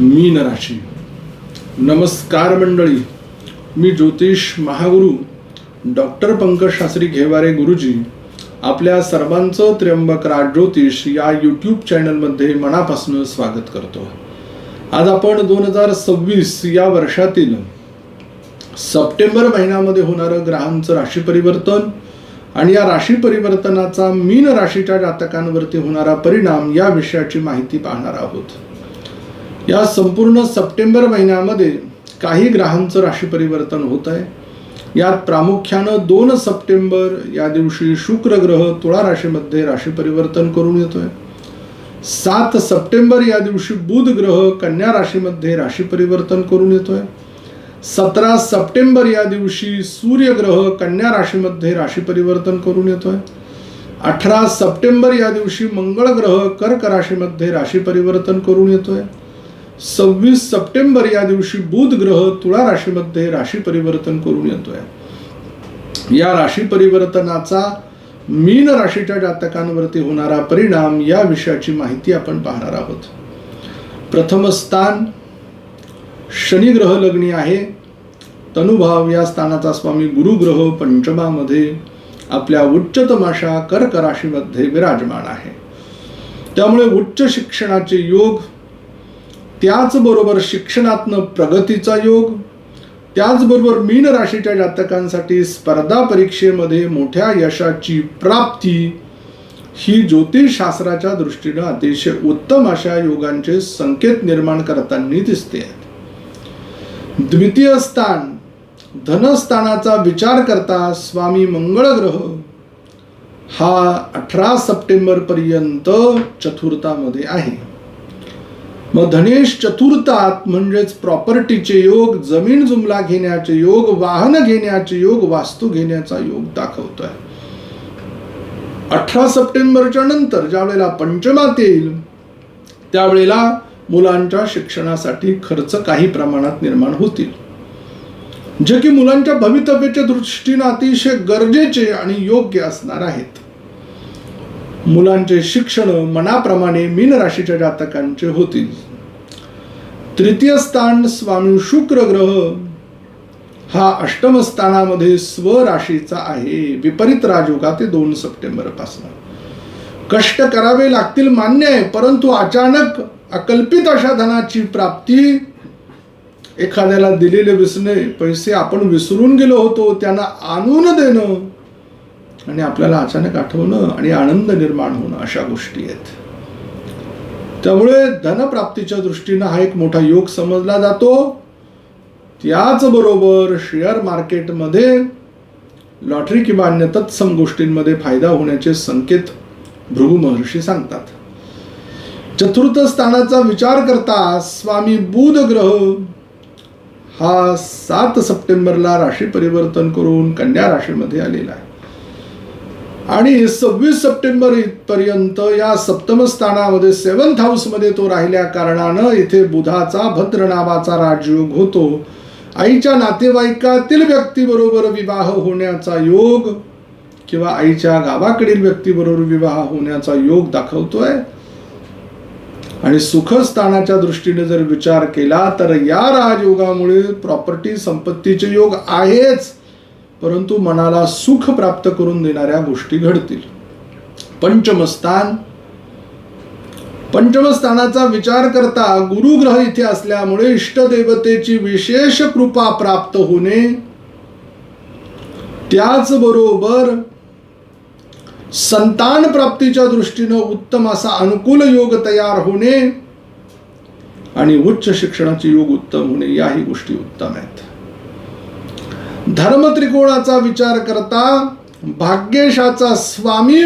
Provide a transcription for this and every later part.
मीन राशी. नमस्कार मंडळी, मी ज्योतिष महागुरु डॉक्टर पंकज शास्त्री घेवारे गुरुजी आपल्या सर्वांचं त्र्यंबक राज ज्योतिष या यूट्यूब चॅनलमध्ये मनापासून स्वागत करतो. आज आपण 2026 या वर्षातील सप्टेंबर महिन्यामध्ये होणारं ग्रहांचं राशी परिवर्तन आणि या राशी परिवर्तनाचा मीन राशीच्या जातकांवरती होणारा परिणाम या विषयाची माहिती पाहणार आहोत. या संपूर्ण सप्टेंबर महिन्यामध्ये काही ग्रहांचं राशी परिवर्तन होत आहे. यात प्रामुख्यानं 2 सप्टेंबर या दिवशी शुक्र ग्रह तुळा राशीमध्ये राशी परिवर्तन करून येतोय. 7 सप्टेंबर या दिवशी बुध ग्रह कन्या राशीमध्ये राशी परिवर्तन करून येतोय. 17 सप्टेंबर या दिवशी सूर्य ग्रह कन्या राशीमध्ये राशी परिवर्तन करून येतोय. 18 सप्टेंबर या दिवशी मंगळ ग्रह कर्क राशीमध्ये राशी परिवर्तन करून येतोय. 26 सप्टेंबर या दिवशी बुध ग्रह तुळा राशीमध्ये राशी परिवर्तन करून येतोय. या राशी परिवर्तनाचा मीन राशीच्या जातकांवरती होणारा परिणाम या विषयाची माहिती आपण पाहणार आहोत. प्रथम स्थान शनी ग्रह लग्नी आहे. तनुभाव या स्थानाचा स्वामी गुरु ग्रह पंचमामध्ये आपल्या उच्चतम अशा कर्क राशीमध्ये विराजमान आहे. त्यामुळे उच्च शिक्षणाचे योग, त्याचबरोबर शिक्षणातनं प्रगतीचा योग, त्याचबरोबर मीन राशीच्या जातकांसाठी स्पर्धा परीक्षेमध्ये मोठ्या यशाची प्राप्ती ही ज्योतिषशास्त्राच्या दृष्टीनं अतिशय उत्तम अशा योगांचे संकेत निर्माण करताना दिसते. द्वितीय स्थान धनस्थानाचा विचार करता स्वामी मंगळ ग्रह हा 18 सप्टेंबर पर्यंत चतुर्थामध्ये आहे. मग धनेश चतुर्थात म्हणजेच प्रॉपर्टीचे योग, जमीन जुमला घेण्याचे योग, वाहन घेण्याचे योग, वास्तू घेण्याचा योग दाखवतोय. 18 सप्टेंबरच्या नंतर ज्या वेळेला पंचमात येईल त्यावेळेला मुलांच्या शिक्षणासाठी खर्च काही प्रमाणात निर्माण होतील, जे की मुलांच्या भवितव्याच्या दृष्टीने अतिशय गरजेचे आणि योग्य असणार आहेत. मुलांचे शिक्षण मनाप्रमाणे मीन राशीच्या जातकांचे होतील. तृतीय स्थान स्वामी शुक्र ग्रह हा अष्टम स्थानामध्ये स्वराशीचा आहे. विपरीत राजयोगा ते 2 सप्टेंबर पासून कष्ट करावे लागतील मान्य आहे, परंतु अचानक अकल्पित अशा धनाची प्राप्ती, एखाद्याला दिलेले पैसे आपण विसरून गेलो होतो त्यांना आणून देणं आणि आपल्याला अचानक आठवणं आणि आनंद निर्माण होणं अशा गोष्टी आहेत. त्यामुळे धनप्राप्तीच्या दृष्टीनं हा एक मोठा योग समजला जातो. त्याचबरोबर शेअर मार्केटमध्ये लॉटरी किंवा अन्य तत्सम गोष्टींमध्ये फायदा होण्याचे संकेत भृगु महर्षी सांगतात. चतुर्थ स्थानाचा विचार करता स्वामी बुध ग्रह हा 7 सप्टेंबरला राशी परिवर्तन करून कन्या राशीमध्ये आलेला आहे आणि 26 सप्टेंबर पर्यंत या सप्तम स्थानामध्ये 7th हाऊस मध्ये तो राहिल्या कारणानं इथे बुधाचा भद्र नावाचा राजयोग होतो. आईच्या नातेवाईकातील व्यक्तीबरोबर विवाह होण्याचा योग किंवा आईच्या गावाकडील व्यक्तीबरोबर विवाह होण्याचा योग दाखवतोय. आणि सुखस्थानाच्या दृष्टीने जर विचार केला तर या राजयोगामुळे प्रॉपर्टी संपत्तीचे योग आहेच, परंतु मनाला सुख प्राप्त करून देणाऱ्या गोष्टी घडतील. पंचमस्थानाचा विचार करता गुरु ग्रह इथे असल्यामुळे इष्टदेवतेची विशेष कृपा प्राप्त होणे, त्याचबरोबर संतान प्राप्तीच्या दृष्टीनं उत्तम असा अनुकूल योग तयार होणे आणि उच्च शिक्षणाचे योग उत्तम होणे याही गोष्टी उत्तम आहेत. धर्म त्रिकोणाचा विचार करता भाग्येशाचा स्वामी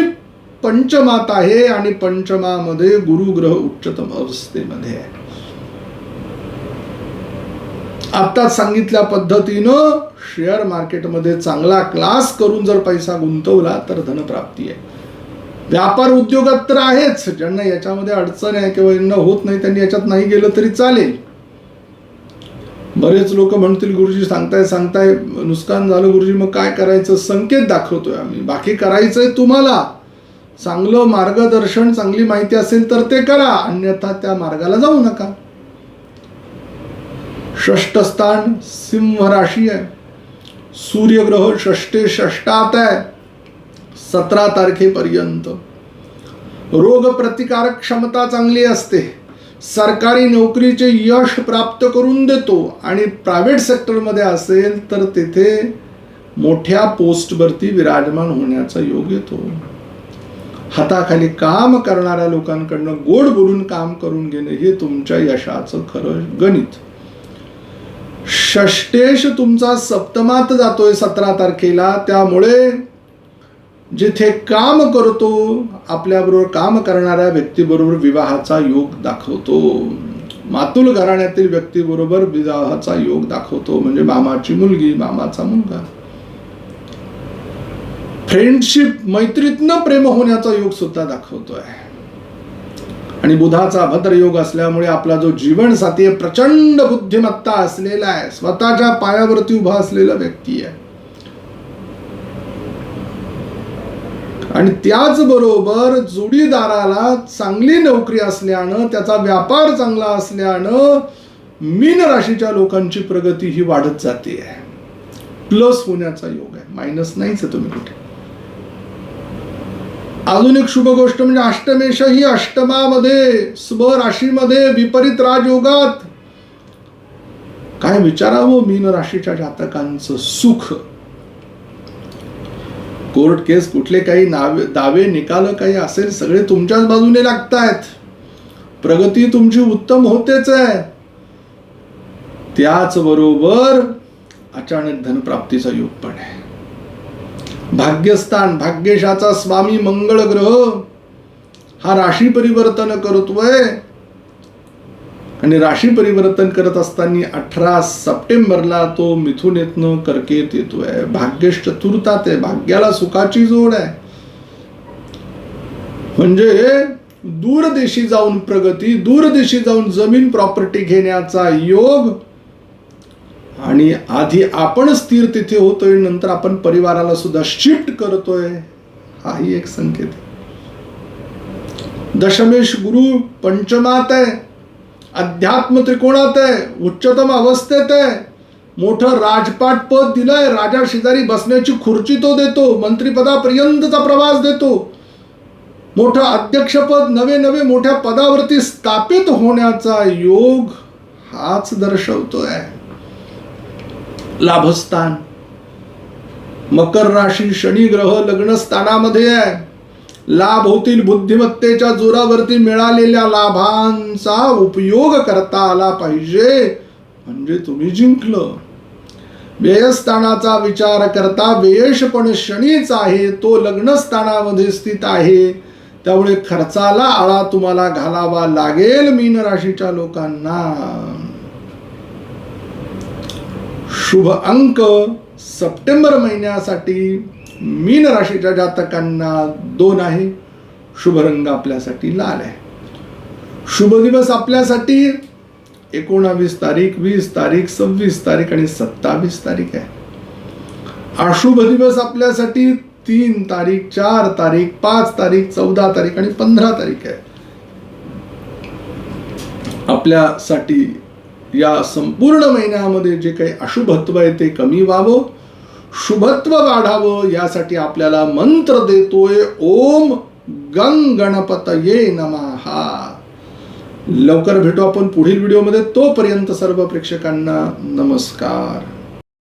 पंचमात आहे आणि पंचमामध्ये गुरु ग्रह उच्चतम अवस्थेमध्ये आहे. आता सांगितल्या पद्धतीनं शेअर मार्केटमध्ये चांगला क्लास करून जर पैसा गुंतवला तर धनप्राप्ती आहे. व्यापार उद्योगात तर आहेच, ज्यांना याच्यामध्ये अडचण आहे किंवा यांना होत नाही त्यांनी याच्यात नाही गेलं तरी चालेल. बरेच लोक म्हणतील गुरुजी सांगताय नुकसान झालं गुरुजी, मग काय करायचं? संकेत दाखवतोय आम्ही, बाकी करायचंय तुम्हाला. चांगलं मार्गदर्शन, चांगली माहिती असेल तर ते करा, अन्यथा त्या मार्गाला जाऊ नका. षष्ठ स्थान सिंह राशी आहे. सूर्यग्रह षष्ठे षष्ठात आहे 17 तारखेपर्यंत. रोग प्रतिकारक क्षमता चांगली असते. सरकारी नोकरीचे यश प्राप्त करून देतो आणि प्रायव्हेट सेक्टरमध्ये असेल तर तेथे मोठ्या पोस्टवरती विराजमान होण्याचा योग येतो. हाताखाली काम करणाऱ्या लोकांकडनं गोड बोलून काम करून घेणे हे तुमच्या यशाचं खरं गणित. षष्टेश तुमचा सप्तमात जातोय 17 तारखेला. त्यामुळे जिथे काम करतो आपल्याबरोबर काम करणाऱ्या व्यक्तीबरोबर विवाहाचा योग दाखवतो. मातुल घराण्यातील व्यक्तीबरोबर विवाहाचा योग दाखवतो. म्हणजे मामाची मुलगी मामाचा मुलगा. फ्रेंडशिप मैत्रीतनं प्रेम होण्याचा योग सुद्धा दाखवतोय. आणि बुधाचा भद्र योग असल्यामुळे आपला जो जीवनसाथी आहे प्रचंड बुद्धिमत्ता असलेला आहे. स्वतःच्या पायावरती उभा असलेला व्यक्ती आहे. आणि त्याचबरोबर जोडीदाराला चांगली नोकरी असल्यानं त्याचा व्यापार चांगला असल्यानं मीन राशीच्या लोकांची प्रगती ही वाढत जाते. प्लस होण्याचा योग आहे. मायनस नाहीच आहे तुम्ही कुठे. अजून एक शुभ गोष्ट म्हणजे अष्टमेश ही अष्टमामध्ये स्वराशीमध्ये विपरीत राजयोगात. काय विचारावं मीन राशीच्या जातकांचं सुख. कोर्ट केस कुठले काही दावे निकाल काही असेल सगळे तुमच्याच बाजूने लागतायत. प्रगती तुमची उत्तम होतेच आहे. त्याचबरोबर अचानक धनप्राप्तीचा योग पण आहे. भाग्यस्थान भाग्यशाचा स्वामी मंगळ ग्रह हा राशी परिवर्तन करतोय. आणि राशी परिवर्तन करत असताना 18 सप्टेंबरला तो मिथुनेतनं कर्केत येतोय. भाग्येश चतुर्थात आहे. भाग्याला सुखाची जोड आहे. म्हणजे दूरदेशी जाऊन प्रगती, दूरदेशी जाऊन जमीन प्रॉपर्टी घेण्याचा योग. आणि आधी आपण स्थिर तिथे होतोय नंतर आपण परिवाराला सुद्धा शिफ्ट करतोय हाही एक संकेत. दशमेश गुरु पंचमात आहे. अध्यात्म त्रिकोणात आहे. उच्चतम अवस्थेत आहे. मोठं राजपाट पद दिलंय. राजा शेजारी बसण्याची खुर्ची तो देतो. मंत्रिपदापर्यंतचा प्रवास देतो. मोठं अध्यक्षपद नवे नवे मोठ्या पदावरती स्थापित होण्याचा योग हाच दर्शवतोय. लाभस्थान मकर राशी शनी ग्रह लग्न स्थानामध्ये आहे. लाभ होतील. बुद्धिमत्तेच्या जोरावरती मिळालेल्या लाभांचा उपयोग करता आला पाहिजे म्हणजे तुम्ही जिंकलं. व्ययस्थानाचा विचार करता व्ययश पण शनीच आहे. तो लग्न स्थानामध्ये स्थित आहे. त्यामुळे खर्चाला आळा तुम्हाला घालावा लागेल मीन राशीच्या लोकांना. शुभ अंक सप्टेंबर महिन्यासाठी मीन राशीच्या जातकांना 2 आहे. शुभ रंग आपल्यासाठी लाल आहे. शुभ दिवस आपल्यासाठी 19 तारीख 20 तारीख 26 तारीख आणि 27 तारीख आहे. अशुभ दिवस आपल्यासाठी 3 तारीख 4 तारीख 5 तारीख 14 तारीख आणि 15 तारीख आहे. आपल्यासाठी या संपूर्ण महिन्यामध्ये जे काही अशुभत्व आहे ते कमी व्हावं, शुभत्व वाढावं यासाठी आपल्याला मंत्र देतोय. ओम गंग गणपतये नमः. लवकर भेटू आपण पुढील व्हिडिओमध्ये. तोपर्यंत सर्व प्रेक्षकांना नमस्कार.